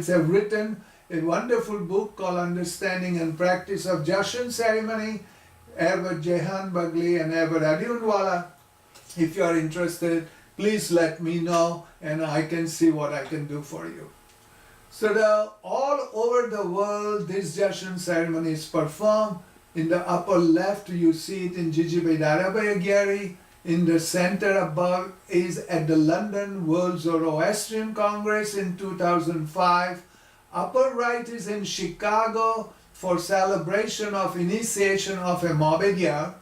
have written a wonderful book called Understanding and Practice of Jashan Ceremony, Ervad Bagli and Ervad Adiunwala. If you are interested, please let me know and I can see what I can do for you. So all over the world, this Jashan ceremony is performed. In the upper left, you see it in Jijibedarabaya. In the center above is at the London World Zoroastrian Congress in 2005. Upper right is in Chicago for celebration of initiation of a Mobedia.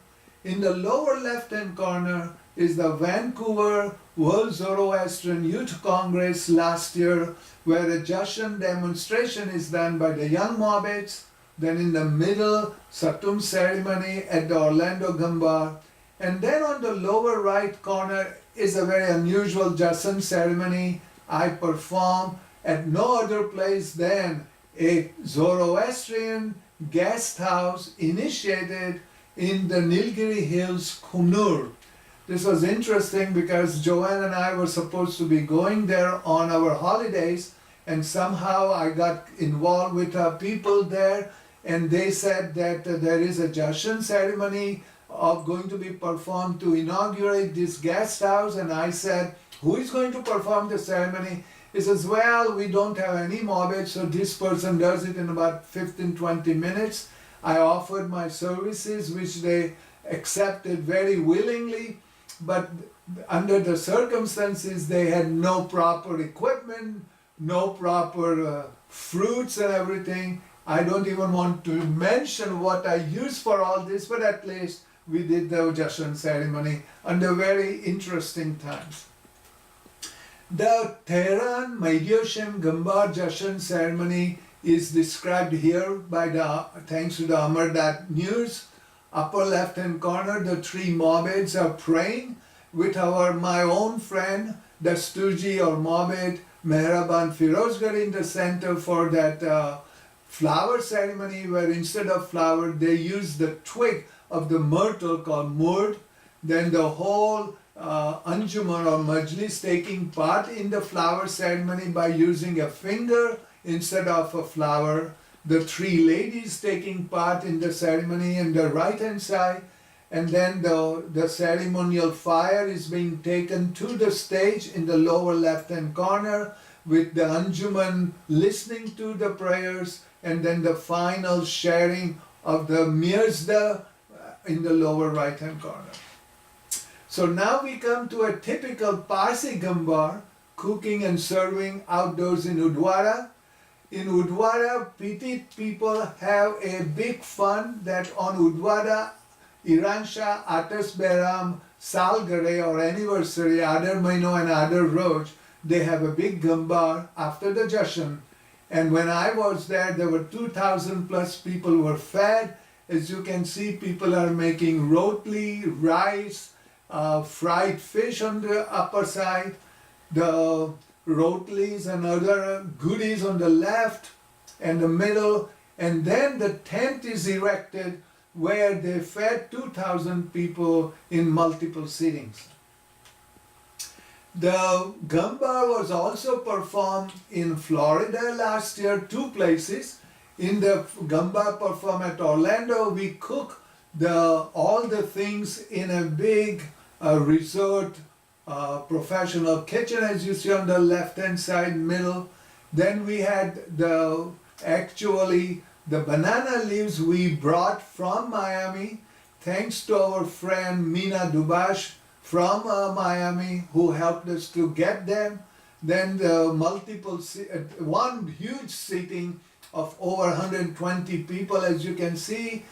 In the lower left-hand corner is the Vancouver World Zoroastrian Youth Congress last year, where a Jashan demonstration is done by the young Mobeds. Then in the middle, Satum ceremony at the Orlando Gambar. And then on the lower right corner is a very unusual Jashan ceremony I perform at no other place than a Zoroastrian guest house initiated in the Nilgiri Hills, Kunur. This was interesting because Joanne and I were supposed to be going there on our holidays, and somehow I got involved with people there, and they said that there is a Jashan ceremony going to be performed to inaugurate this guest house, and I said, who is going to perform the ceremony? He says, well, we don't have any Mobed, so this person does it in about 15-20 minutes. I offered my services, which they accepted very willingly, but under the circumstances, they had no proper equipment, no proper fruits and everything. I don't even want to mention what I used for all this, but at least we did the Jashan ceremony under very interesting times. The Tehran Maidyoshem Gambar Jashan ceremony is described here by thanks to the Amardat News. Upper left hand corner, the three Mobeds are praying with my own friend Dasturji or Mobed Mehraban Firozgar in the center for that flower ceremony, where instead of flower they use the twig of the myrtle called murd. Then the whole Anjuman or Majlis taking part in the flower ceremony by using a finger instead of a flower. The three ladies taking part in the ceremony on the right hand side, and then the ceremonial fire is being taken to the stage in the lower left hand corner with the Anjuman listening to the prayers, and then the final sharing of the mirzda in the lower right hand corner. So now we come to a typical Parsi Gambar, cooking and serving outdoors in Udwara. In Udwara, Petit people have a big fun that on Udwara, Iransha, Atas Beram, Salgare or anniversary, Adar Maino and Adar Roj, they have a big Gambar after the Jashan. And when I was there, there were 2,000 plus people were fed. As you can see, people are making rotli, rice, fried fish on the upper side, the rotlis and other goodies on the left and the middle, and then the tent is erected where they fed 2,000 people in multiple sittings. The Gambar was also performed in Florida last year, 2 places. In the Gambar performed at Orlando, we cook all the things in a big resort professional kitchen, as you see on the left hand side middle. Then we had the banana leaves we brought from Miami, thanks to our friend Mina Dubash from Miami, who helped us to get them. Then the one huge seating of over 120 people, as you can see,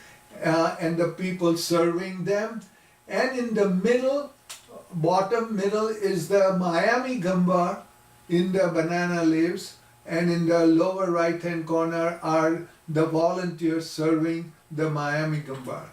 and the people serving them. And in the middle, bottom middle, is the Miami Gambar in the banana leaves, and in the lower right hand corner are the volunteers serving the Miami Gambar.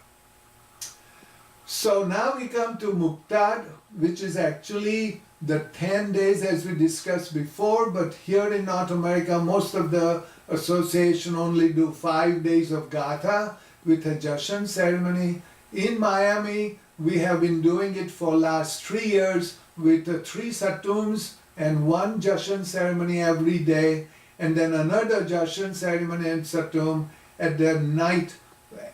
So now we come to Muqtad, which is actually the 10 days as we discussed before, but here in North America, most of the association only do 5 days of Gatha with a Jashan ceremony. In Miami, we have been doing it for last 3 years with 3 satums and 1 Jashan ceremony every day. and then another Jashan ceremony in Satum at the night,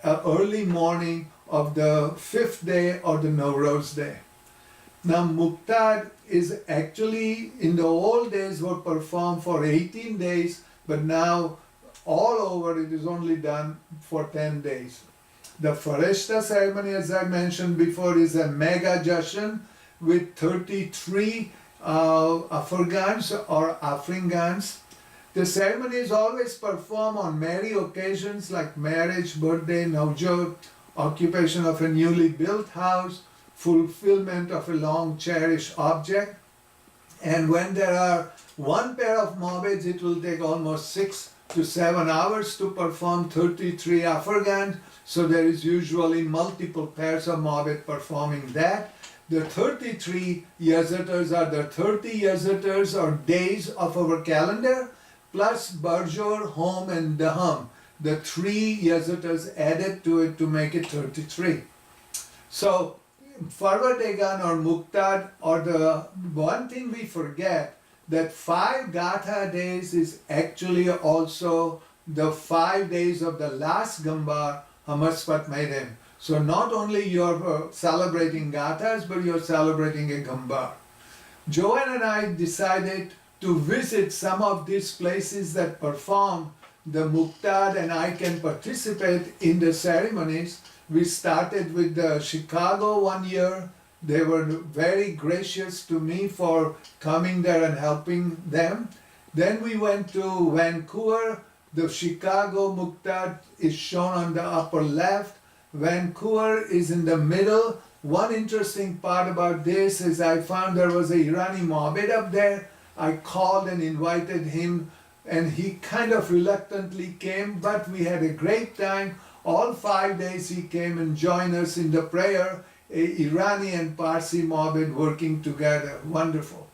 early morning of the 5th day or the Nowruz day. Now Muktad is actually, in the old days, were performed for 18 days, but now all over it is only done for 10 days. The Farishta ceremony, as I mentioned before, is a mega Jashan with 33 Afghans or Afringans. The ceremony is always performed on merry occasions like marriage, birthday, Navjot, occupation of a newly built house, fulfillment of a long cherished object. And when there are one pair of mawbeds, it will take almost 6 to 7 hours to perform 33 Afghans. So there is usually multiple pairs of mawbed performing that. The 33 Yazatars are the 30 Yazatars or days of our calendar, plus Barjor, Hom and Daham, the 3 Yazatars added to it to make it 33. So Farvadegan or Muktad, or the one thing we forget, that 5 Gatha days is actually also the 5 days of the last Gambar, Hamaspat Maidem. So not only you're celebrating Gathas, but you're celebrating a Gambar. Joanne and I decided to visit some of these places that perform the Muktad, and I can participate in the ceremonies. We started with Chicago one year. They were very gracious to me for coming there and helping them. Then we went to Vancouver. The Chicago Muktad is shown on the upper left. Vancouver is in the middle. One interesting part about this is I found there was a Irani Mawbed up there. I called and invited him, and he kind of reluctantly came, but we had a great time. All 5 days he came and joined us in the prayer, Irani and Parsi Mawbed working together. Wonderful.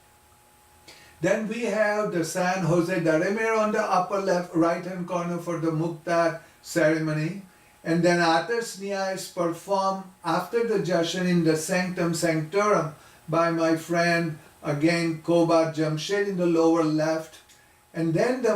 Then we have the San Jose Daremer on the upper left, right-hand corner for the Muktad ceremony. And then Atas Nia is performed after the Jashan in the Sanctum Sanctorum by my friend, again, Koba Jamshed in the lower left. And then the